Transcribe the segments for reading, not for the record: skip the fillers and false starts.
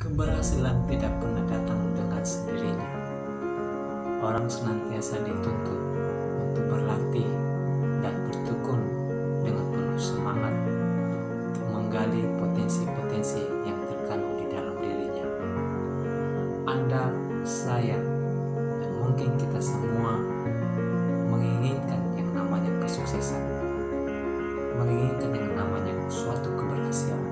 Keberhasilan tidak pernah datang dengan sendirinya. Orang senantiasa dituntut untuk berlatih dan bertekun dengan penuh semangat untuk menggali potensi-potensi yang terkandung di dalam dirinya. Anda, saya, dan mungkin kita semua menginginkan yang namanya kesuksesan, menginginkan yang namanya suatu keberhasilan.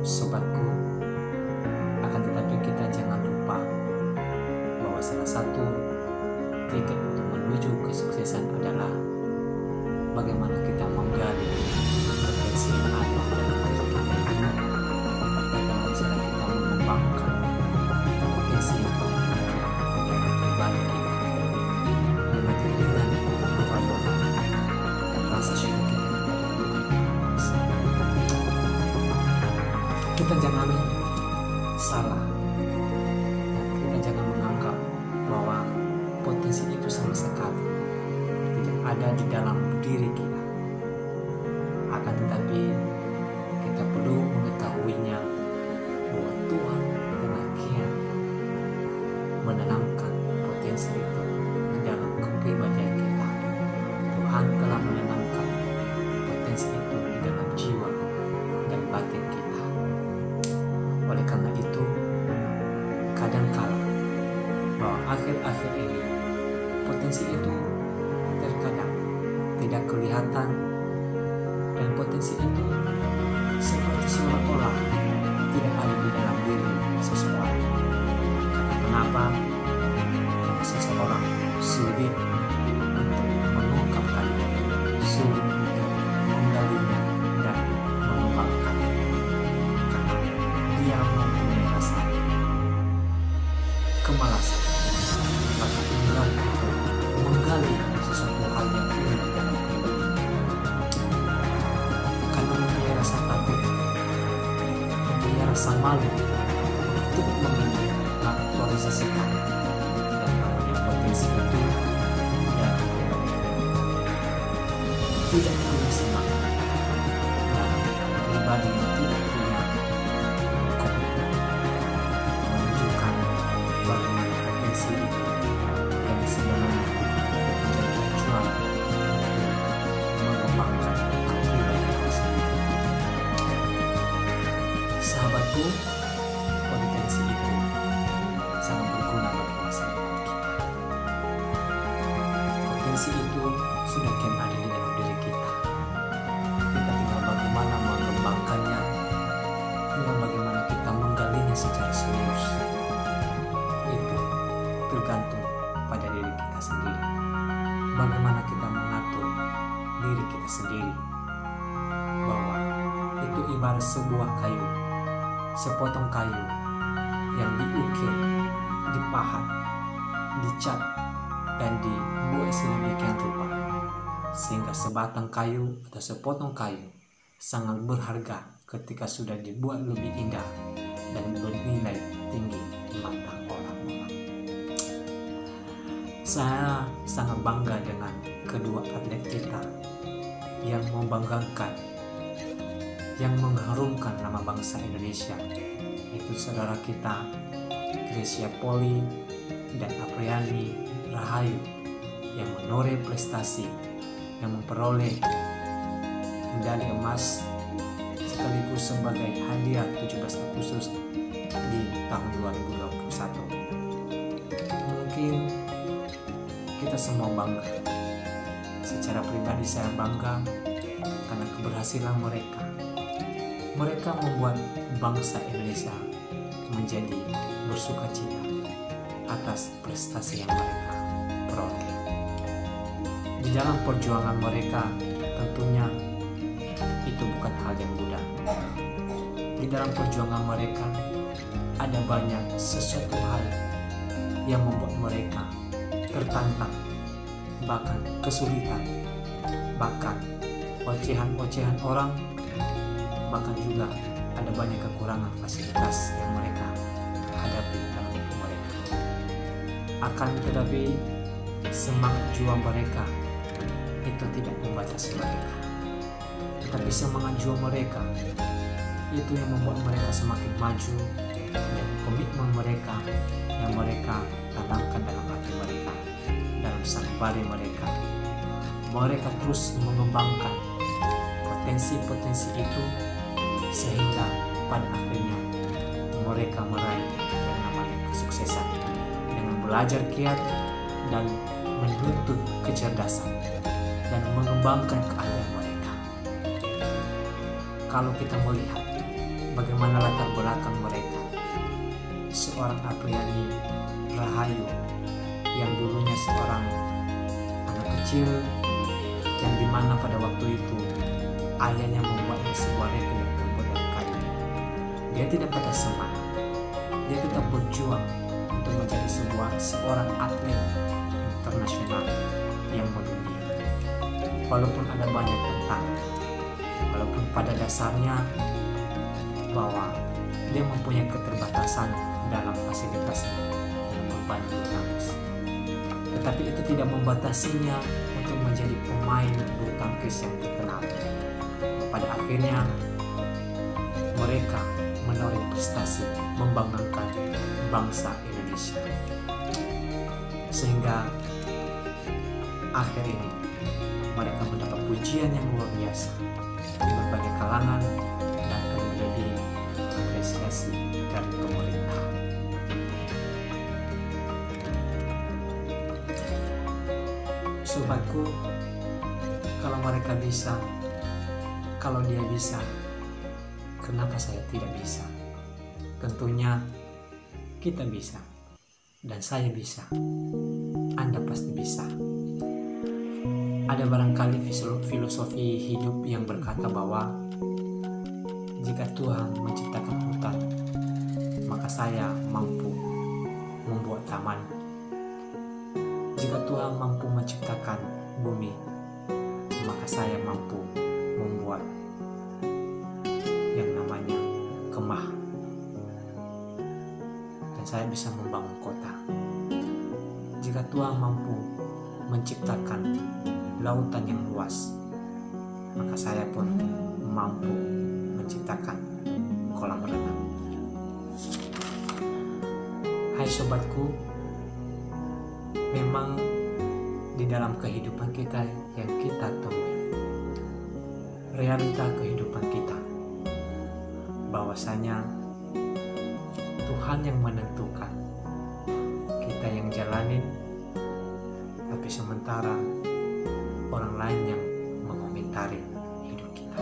Sobatku, akan tetapi kita jangan lupa bahwa salah satu titik untuk menuju kesuksesan adalah bagaimana kita menggali potensi yang ada dalam diri kita ini, bagaimana cara kita mengembangkan potensi yang ada dalam pribadi kita dengan keinginan doa-doa dan rasa syukur kita kepada Tuhan Yang Maha Esa. Kita jangan salah, kita jangan menganggap bahwa potensi itu sama sekali tidak ada di dalam diri kita. Akan tetapi kita perlu mengetahuinya bahwa Tuhan demikian menanamkan potensi itu di dalam kepribadian kita. Tuhan telah menanamkan potensi itu di dalam jiwa dan batin kita. Oleh karena itu, kadangkala bahwa akhir-akhir ini potensi itu terkadang tidak kelihatan, dan potensi itu seperti seolah-olah tidak ada di dalam diri seseorang. Kenapa? Karena seseorang sulit untuk mengungkapkannya, sulit untuk menggalinya dan mengembangkannya, karena dia mempunyai rasa kemalasan. Maka inilah untuk menggali sesuatu hal yang unik dalam pribadi. Karena mempunyai rasa takut, mempunyai rasa malu untuk mengaktualisasikan dan mempunyai potensi itu dalam pribadi. Tidak punya semangat dalam pribadi yang tidak punya komitmen menunjukkan bagaimana potensi itu yang sebenarnya menjadi acuan mengembangkan pribadi tersebut. Sahabatku, potensi itu sangat berguna bagi masa depan kita. Potensi itu sudah kian ada di dalam diri kita. Kita tinggal bagaimana mengembangkannya, tinggal bagaimana kita menggalinya secara serius. Itu tergantung pada diri kita sendiri. Bagaimana kita mengatur diri kita sendiri, bahwa itu ibarat sebuah kayu, sepotong kayu yang diukir, dipahat, dicat, dan dibuat sedemikian rupa sehingga sebatang kayu atau sepotong kayu sangat berharga ketika sudah dibuat lebih indah dan bernilai tinggi di mata orang-orang. Saya sangat bangga dengan kedua atlet kita yang membanggakan, yang mengharumkan nama bangsa Indonesia, yaitu saudara kita Grecia Poli dan Apriani Rahayu, yang menoreh prestasi, yang memperoleh medali emas sekaligus sebagai hadiah 17 Agustus di tahun 2021. Mungkin kita semua bangga. Secara pribadi saya bangga karena keberhasilan mereka. Mereka membuat bangsa Indonesia menjadi bersukacita atas prestasi yang mereka peroleh. Di dalam perjuangan mereka tentunya itu bukan hal yang mudah. Di dalam perjuangan mereka ada banyak sesuatu hal yang membuat mereka tertantang, bahkan kesulitan, bahkan ocehan-ocehan orang, bahkan juga ada banyak kekurangan fasilitas yang mereka hadapi dalam hidup mereka. Akan tetapi semangat juang mereka itu tidak membatasi mereka, tetapi semangat juang mereka itu yang membuat mereka semakin maju, dan komitmen mereka yang mereka tanamkan dalam hati mereka, dalam sanubari mereka. Mereka terus mengembangkan potensi-potensi itu sehingga pada akhirnya mereka meraih yang namanya kesuksesan dengan belajar giat dan menuntut kecerdasan dan mengembangkan keahlian mereka. Kalau kita melihat bagaimana latar belakang mereka, seorang Apriani Rahayu yang dulunya seorang anak kecil yang dimana pada waktu itu ayahnya membuatnya sebuah rekening kemudian kayu. Dia tidak patah semangat, dia tetap berjuang untuk menjadi seorang atlet internasional yang mendunia. Walaupun ada banyak tantangan, walaupun pada dasarnya bahwa dia mempunyai keterbatasan dalam fasilitasnya dalam bermain bulu tangkis, tetapi itu tidak membatasinya untuk menjadi pemain bulu tangkis yang terkenal. Pada akhirnya mereka menoreh prestasi membanggakan bangsa Indonesia, sehingga akhir ini mereka mendapat pujian yang luar biasa di berbagai kalangan dan lebih apresiasi dari pemerintah. Sobatku, kalau mereka bisa, kalau dia bisa, kenapa saya tidak bisa? Tentunya kita bisa, dan saya bisa. Anda pasti bisa. Ada barangkali filosofi hidup yang berkata bahwa jika Tuhan menciptakan hutan, maka saya mampu membuat taman. Jika Tuhan mampu menciptakan bumi, maka saya mampu membuat yang namanya kemah, dan saya bisa membangun kota. Jika Tuhan mampu menciptakan lautan yang luas, maka saya pun mampu menciptakan kolam renang. Hai sobatku, memang di dalam kehidupan kita yang kita temui, realita kehidupan kita, bahwasanya Tuhan yang menentukan, kita yang jalanin, tapi sementara orang lain yang mengomentari hidup kita.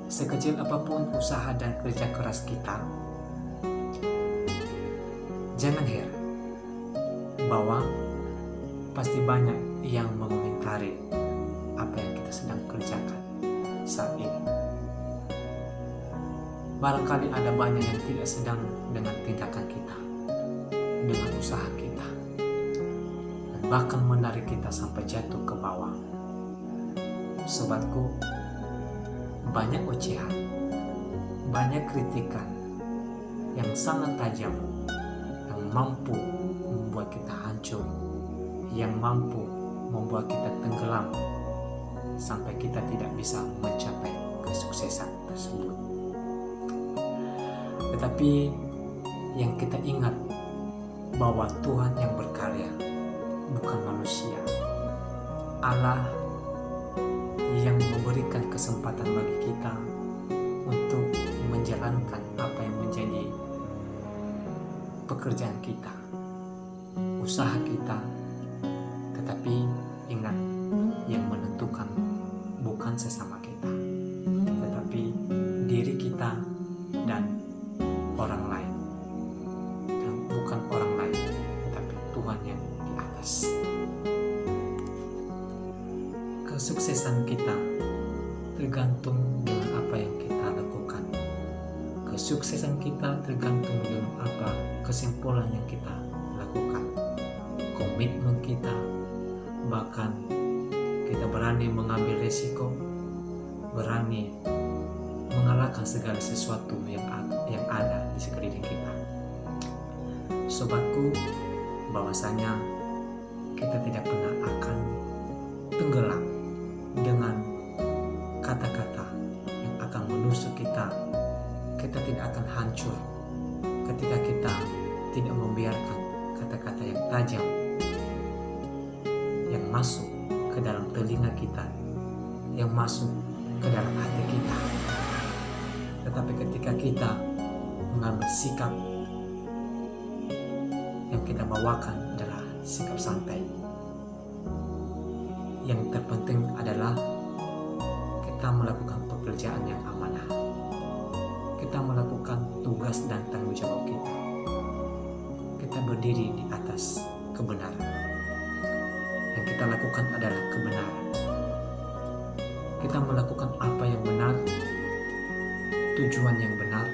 Sekecil apapun usaha dan kerja keras kita, jangan heran bahwa pasti banyak yang mengomentari apa yang kita sedang kerjakan saat ini. Barangkali ada banyak yang tidak sedang dengan tindakan kita, dengan usaha kita, dan bahkan menarik kita sampai jatuh ke bawah. Sobatku, banyak ocehan, banyak kritikan yang sangat tajam, yang mampu membuat kita hancur, yang mampu membuat kita tenggelam sampai kita tidak bisa mencapai kesuksesan tersebut. Tetapi yang kita ingat bahwa Tuhan yang berkarya, bukan manusia. Allah yang memberikan kesempatan bagi kita untuk menjalankan apa yang menjadi pekerjaan kita, usaha kita. Tetapi ingat, yang menentukan bukan sesama kita, tetapi diri kita dan orang lain. Dan bukan orang lain, tetapi Tuhan yang di atas. Kesuksesan kita tergantung dengan apa yang kita lakukan. Kesuksesan kita tergantung dengan apa kesimpulan yang kita lakukan. Komitmen kita, bahkan kita berani mengambil risiko, berani mengalahkan segala sesuatu yang ada di sekeliling kita. Sobatku, bahwasanya kita tidak pernah akan tenggelam dengan kata-kata yang akan hancur ketika kita tidak membiarkan kata-kata yang tajam yang masuk ke dalam telinga kita, yang masuk ke dalam hati kita. Tetapi ketika kita mengambil sikap, yang kita bawakan adalah sikap santai. Yang terpenting adalah kita melakukan pekerjaan yang amanah. Kita melakukan tugas dan tanggung jawab kita. Kita berdiri di atas kebenaran. Yang kita lakukan adalah kebenaran. Kita melakukan apa yang benar, tujuan yang benar,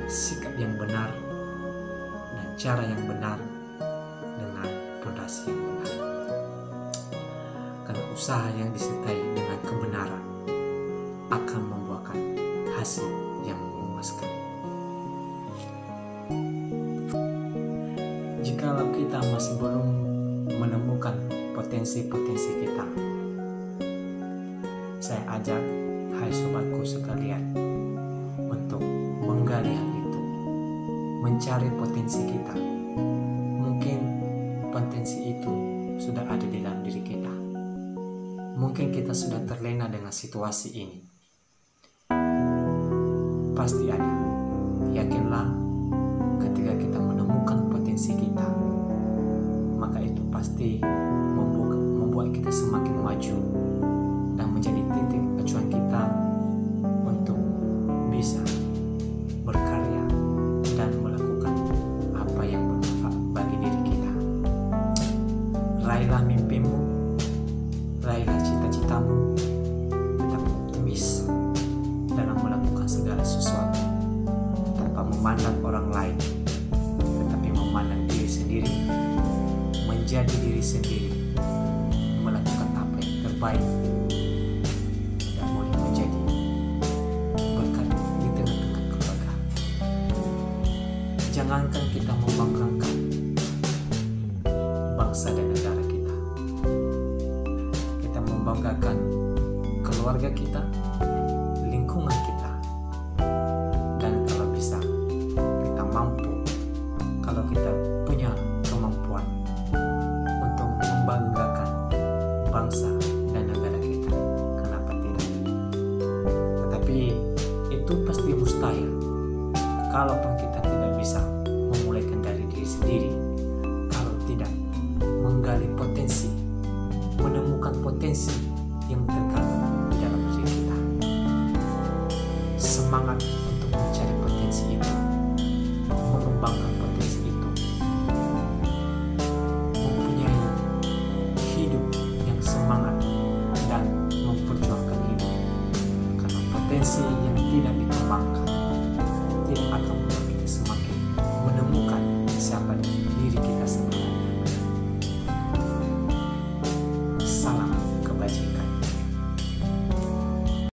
sikap yang benar, dan cara yang benar dengan fondasi yang benar. Karena usaha yang disertai dengan kebenaran akan membuahkan hasil yang memuaskan. Jikalau kita masih belum menemukan potensi-potensi kita, saya ajak hai sobatku sekalian untuk menggali hal itu, mencari potensi kita. Mungkin potensi itu sudah ada di dalam diri kita. Mungkin kita sudah terlena dengan situasi ini. Pasti ada. Yakinlah, ketika kita menemukan potensi kita, maka itu pasti membuat kita semakin maju dan menjadi titik acuan kita untuk bisa berkarya dan melakukan apa yang bermanfaat bagi diri kita. Raihlah mimpimu, raihlah cita-citamu, tetap optimis dalam melakukan segala sesuatu tanpa memandang orang lain, tetapi memandang diri sendiri, menjadi diri sendiri, melakukan apa yang terbaik dan boleh menjadi berkat di tengah-tengah keluarga. Jangankan kita membanggakan bangsa dan negara kita, kita membanggakan keluarga kita, lingkungan kita, dan kalau bisa kita mampu, kalau kita punya kemampuan untuk membanggakan bangsa dan negara kita, kenapa tidak? Tetapi itu pasti mustahil kalaupun kita tidak bisa memulaikan dari diri sendiri, kalau tidak menggali potensi, menemukan potensi yang terkandung di dalam diri kita. Semangat untuk mencari potensi itu, mengembangkan potensi itu, mempunyai hidup yang semangat dan memperjuangkan hidup, karena potensi yang